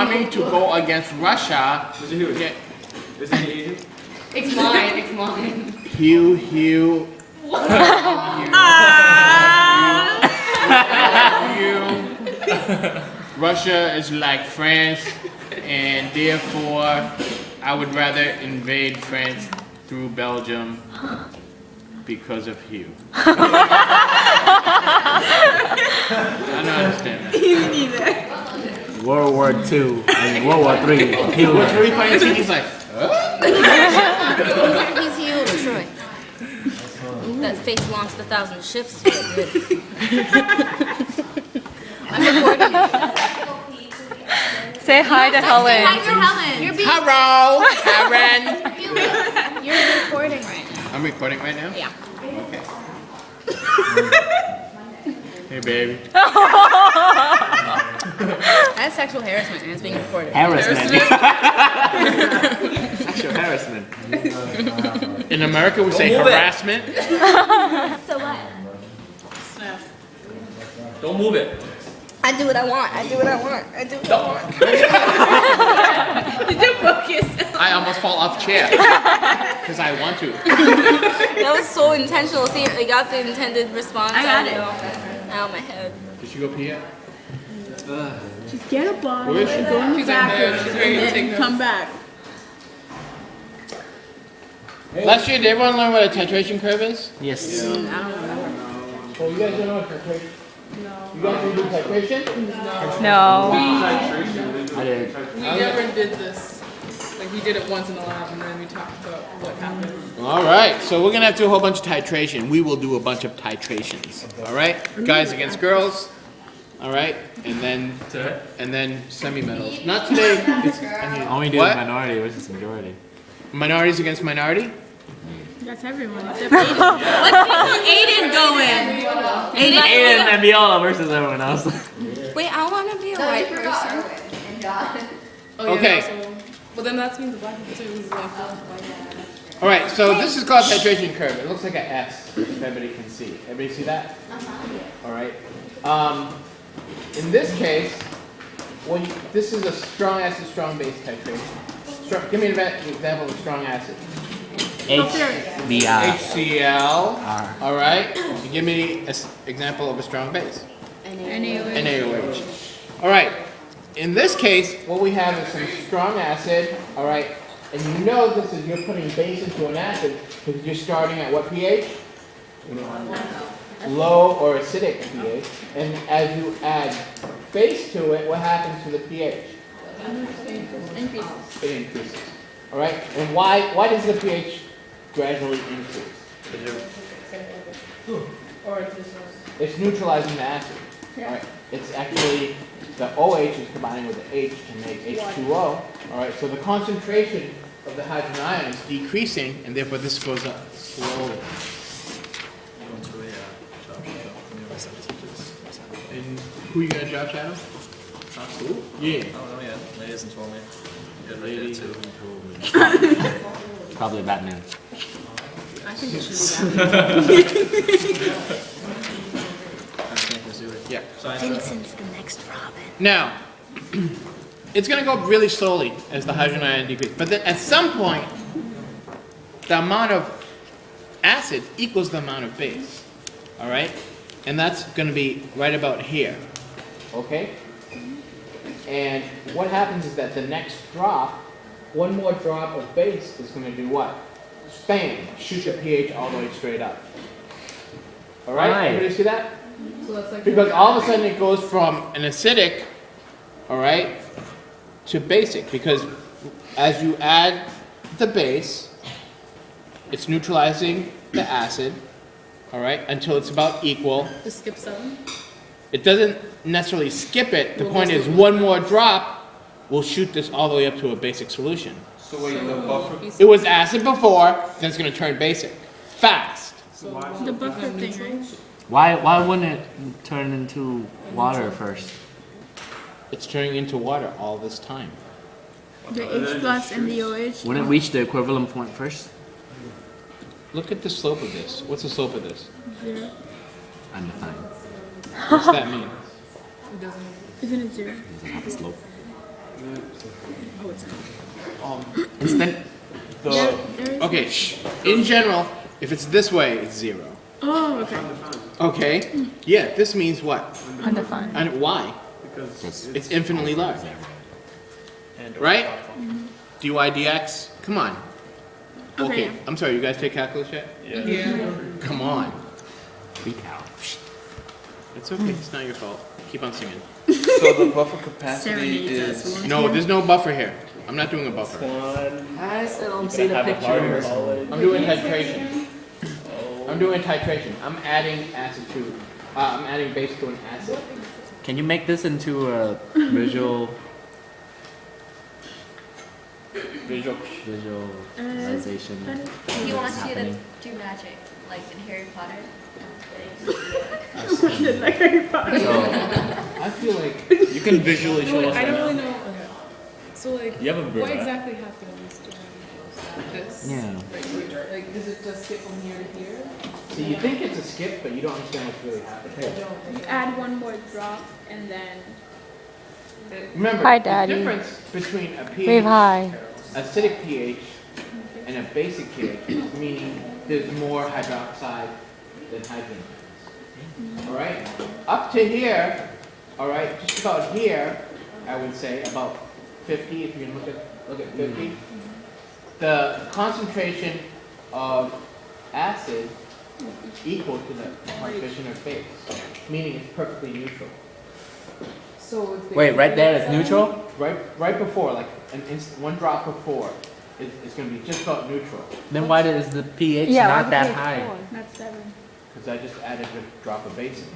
coming to go against Russia. Is it Huies? Yeah. Is it Asian? It's mine. It's mine. Hugh. Russia is like France, and therefore I would rather invade France through Belgium because of Hugh. I don't understand that. Either. World War II and World War III. What's really funny is he's like, He's Hugh of Troy. That face belongs to 1,000 ships. Good. I'm recording. Say hi to Helen. Hi to Helen. You're being hello, Karen. You're recording right now. I'm recording right now? Yeah. Okay. Hey, baby. That's sexual harassment and it's being recorded. Harassment. Sexual harassment. In America, we say harassment. So what? Snap. Don't move it. I do what I want. I do what I want. I do what I want. Did you focus? I almost fall off chair because I want to. That was so intentional. See, I got the intended response. I got it. Ow, my head. Did you go pee yet? Just get a bottle Where is she? and go in the She's in there. bathroom She's ready to and take then come back. Last year, did everyone learn what a titration curve is? Yes. I don't know. Oh, you guys don't know what titration? No. You guys didn't do titration? No. I did. We never did this. Like we did it once in the lab, and then we talked about what happened. All right, so we're gonna have to do a whole bunch of titration. We will do a bunch of titrations. All right, guys against girls. All right, and then semi-metals. Not today. Only do what? minority versus majority. Minorities against minority. That's everyone except Aiden. What's Aiden going? Aiden and Viola versus everyone else. Wait, I want to be a white person. Oh, yeah, Okay. Also, well, then that means the black people too. Is like, All right, so this is called titration curve. It looks like an S, if everybody can see. Everybody see that? All right. In this case, this is a strong acid, strong base titration. Give me an example of a strong acid. HBr. HCl. All right. And give me an example of a strong base. NaOH. All right. In this case, what we have is some strong acid. All right. And you know this is you're putting base into an acid because you're starting at what pH? Low or acidic pH. And as you add base to it, what happens to the pH? It increases. All right. And why does the pH gradually increase? It's neutralizing the acid. All right. It's actually the OH is combining with the H to make H2O. All right. So the concentration of the hydrogen ion is decreasing, and therefore this goes up slowly. And who you gonna job shadow? Who? Yeah. Oh, no, yeah. Ladies and told me. Yeah, Lady too. Probably Batman. I think it should be that. Yeah. Vincent's the next Robin. Now, it's going to go up really slowly as the hydrogen ion decreases. But then at some point, the amount of acid equals the amount of base. All right? And that's going to be right about here. Okay? And what happens is that the next drop, one more drop of base is going to do what? Bang! Shoot the pH all the way straight up. All right? Right. Everybody see that? So that's like Because all of a sudden it goes from an acidic, all right, to basic. Because as you add the base, it's neutralizing the acid, all right, until it's about equal. just skip 7. It doesn't necessarily skip it. The point is one more drop will shoot this all the way up to a basic solution. So wait, the buffer? It was acid before, then it's going to turn basic. Fast. The buffer thing, right? Why wouldn't it turn into water first? It's turning into water all this time. The H plus and the OH. Wouldn't it reach the equivalent point first? Look at the slope of this. What's the slope of this? 0. What's that mean? It doesn't. Isn't it 0? It doesn't have a slope. Oh, it's not. Instant. Okay, in general, if it's this way, it's 0. Oh, okay. Okay? Yeah, this means what? Undefined. And why? It's infinitely large. Right? dy dx? Come on. Okay, yeah. I'm sorry, you guys take calculus yet? Yeah. Come on. Freak out. It's okay, it's not your fault. Keep on singing. So the buffer capacity Serenades us is. once. No, there's no buffer here. I'm not doing a buffer. I still don't see the pictures. I'm doing titration. I'm doing titration. I'm adding acid to, I'm adding base to an acid. Can you make this into a visualization? He wants you to do magic, like in Harry Potter. So I feel like You can visually show us I right don't really now. know. Okay. So like, You have a what bird. exactly happens during this? Yeah. Right here? Like, does it just skip from here to here? so you think it's a skip, but you don't understand what's really happening. You add one more drop and then Remember, Hi, the Daddy. difference between a Wave pH, hi. acidic pH, and a basic pH is meaning there's more hydroxide than hydrogen. All right, up to here, all right, just about here, I would say about 50. If you can look at 50, the concentration of acid equal to the coefficient of base, meaning it's perfectly neutral. So it's Wait, right there is neutral? Right before, like one drop before, is going to be just about neutral. Then why is the pH Yeah, not why that the pH high? 4? that's 7. Because I just added a drop of base in here.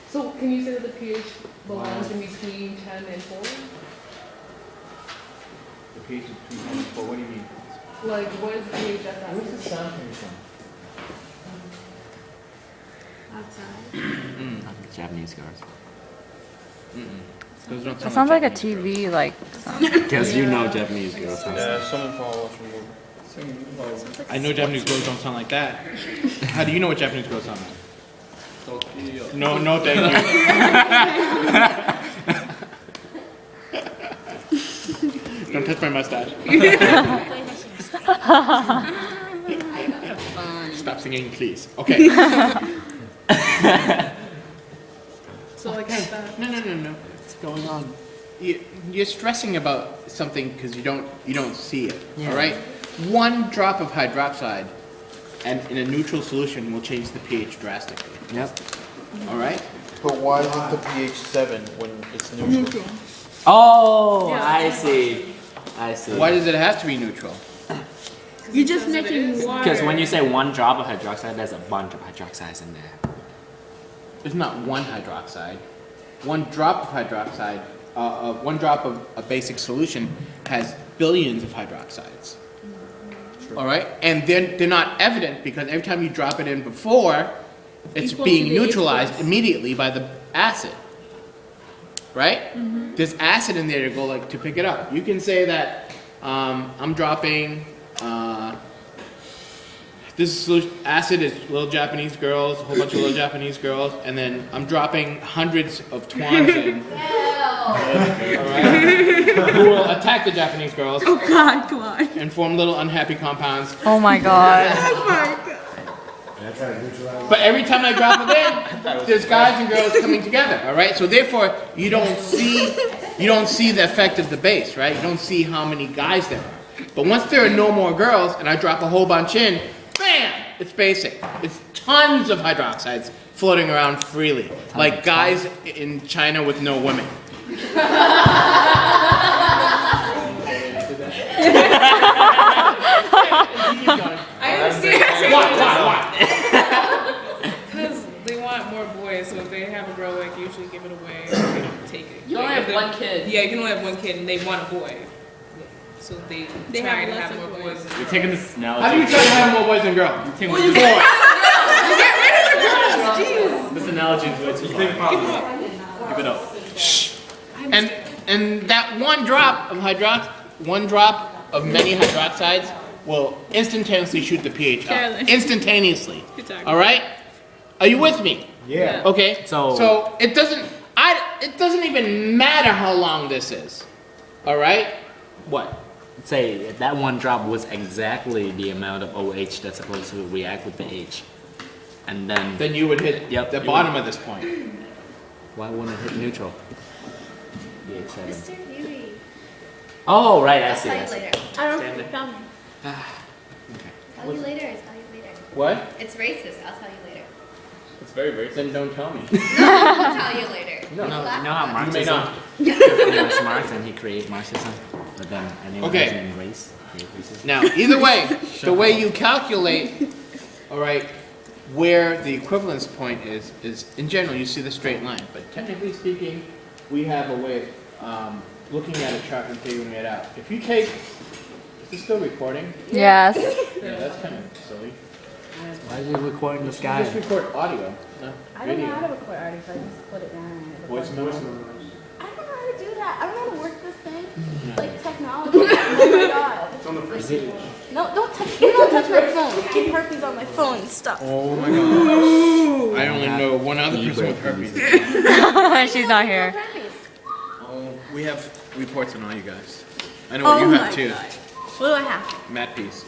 So can you say that the pH belongs in between 10 and 4? The pH is between 10 and 4. What do you mean? Like, what is the pH at that? Where's the sound coming from? Outside. Japanese girls. Those don't It sounds like a Japanese girls. TV, like, Because you know Japanese girls. Yeah, someone probably watching a movie. I know Japanese girls don't sound like that. How do you know what Japanese girls sound like? Tokyo. No, thank you. Don't touch my mustache. Stop singing, please. Okay. So like that. No. What's going on? You're stressing about something because you don't see it. Yeah. All right. One drop of hydroxide, and in a neutral solution will change the pH drastically. Yep. All right. But why isn't the pH 7 when it's neutral? Oh, Yeah. I see. I see. Why does it have to be neutral? You're just making water. Because when you say one drop of hydroxide, there's a bunch of hydroxides in there. There's not one hydroxide. One drop of hydroxide, one drop of a basic solution has billions of hydroxides. All right, and they're not evident because every time you drop it in before, it's Equal being to the neutralized equals. immediately by the acid. Right? There's acid in there to go to pick it up. You can say that I'm dropping. This acid is little Japanese girls, a whole bunch of little Japanese girls, and then I'm dropping hundreds of twans in. Alright? Who will attack the Japanese girls Oh God, come on. and form little unhappy compounds. oh my god. But every time I drop it in, there's guys and girls coming together, alright? So therefore, you don't see the effect of the base, right? You don't see how many guys there are. But once there are no more girls, and I drop a whole bunch in, bam! It's basic. It's tons of hydroxides floating around freely. Like guys in China with no women. I understand. Why? Because they want more boys, so if they have a girl, like usually give it away. They don't take it. You only have one kid. Yeah, you can only have one kid, and they want a boy. So they try have to less have of more boys. boys. than You're girls. taking this analogy. How do you try to have more boys than girls? This analogy is way too far. Give it up. And that one drop of many hydroxides will instantaneously shoot the pH up. Carolyn. Instantaneously. Good talk. All right? Are you with me? Yeah. Okay. So- it doesn't even matter how long this is. All right? What? Say that one drop was exactly the amount of OH that's supposed to react with the H. And then You would hit Yep, the you bottom of this point. why wouldn't it hit neutral? The H7. Mr. Huey. Oh, right, I I'll see. tell I you see. later. I don't Stand it. tell me. Tell you later. I'll tell you later. What? It's racist. I'll tell you later. It's very, very Then don't tell me. I'll tell you later. No. You know how You may Marxism? not. He was Marx and he created Marxism, but then anyone Okay. who's in race create racism. Now, either way, the way you calculate, all right, where the equivalence point is in general, you see the straight line. But technically speaking, we have a way of looking at a chart and figuring it out. If you take, is this still recording? Yes. Yeah, that's kind of silly. Why are you recording this You guy? just record audio, not I don't know how to video. record audio, so I just put it down. Voice memos. I don't know how to do that. I don't know how to work this thing. It's like technology. Oh my god. Is it? No, don't touch my phone. I have herpes on my phone and stuff. Oh my god. I only know one other person with herpes. She's not here. Oh, we have reports on all you guys. I know what you have too. What do I have? Matt Peace.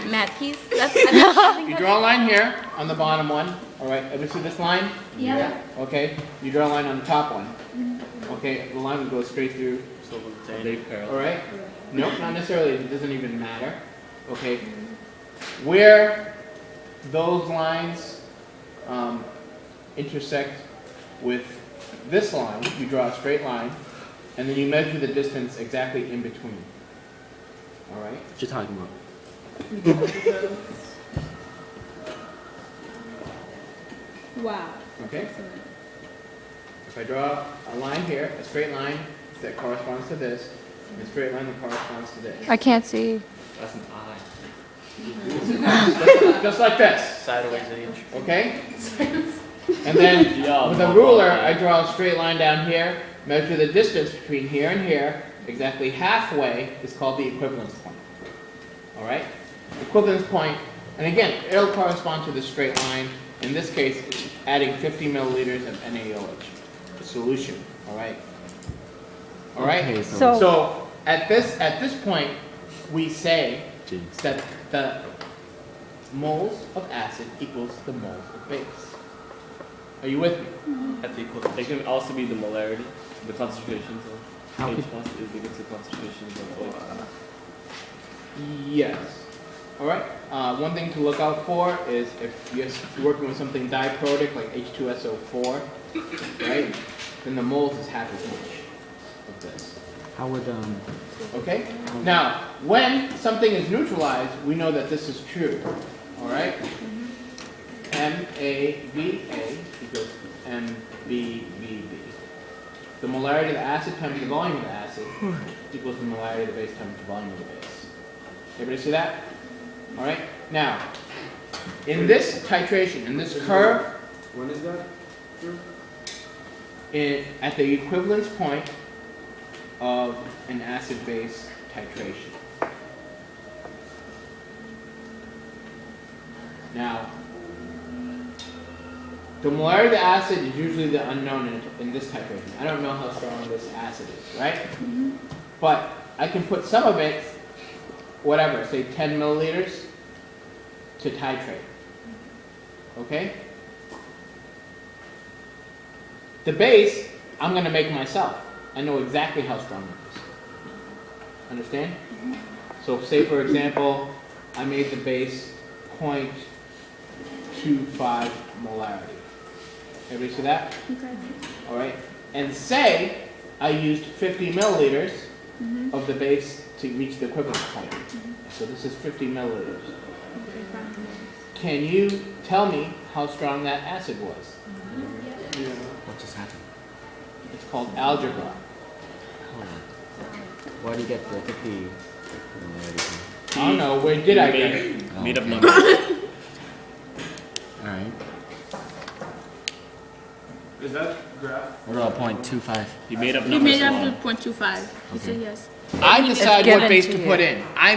Mad peas? That's, I think You draw a line here on the bottom one. All right, ever see this line? Yeah. Okay. You draw a line on the top one. Okay, the line would go straight through. So they All right. Nope, not necessarily. It doesn't even matter. Okay. Where those lines intersect with this line, you draw a straight line, and then you measure the distance exactly in between. All right. What you talking about? Wow. Okay. If I draw a line here, a straight line that corresponds to this, and a straight line that corresponds to this, I can't see. That's an eye. just like this. Sideways H. Okay. And then with a ruler, I draw a straight line down here, measure the distance between here and here, exactly halfway is called the equivalence point. All right? Equivalence point, and again, it'll correspond to the straight line. In this case, it's adding 50 milliliters of NaOH, the solution. All right? All right? Okay, So at this point, we say Jinx. that the moles of acid equals the moles of base. Are you with me? At the equivalent. They can also be the molarity, the concentrations of How H could- plus is equal to concentrations of OH. Yes. All right. One thing to look out for is if you're working with something diprotic like H2SO4, right? Then the moles is half as much of this. How would Okay. Now, when something is neutralized, we know that this is true. All right. MAVA equals MBVB. The molarity of the acid times the volume of the acid equals the molarity of the base times the volume of the base. Everybody see that? All right. Now, in this titration, in this curve, When is that? at the equivalence point of an acid-base titration. Now, the molarity of the acid is usually the unknown in this titration. I don't know how strong this acid is, right? But I can put some of it, whatever, say 10 milliliters, to titrate. Okay? The base, I'm going to make myself. I know exactly how strong it is. Understand? So say, for example, I made the base 0.25 molarity. Everybody see that? Okay. All right. And say I used 50 milliliters of the base to reach the equivalence point. So this is 50 milliliters. Can you tell me how strong that acid was? what just happened? It's called algebra. Hold on. Where do you get the 50 molarity from? I don't know. Where did I get it? Made up number. Alright. Is that graph? What about 0.25? He made up You numbers. made alone. up to 0.25. You said yes. I decide what given base to to you. put in. I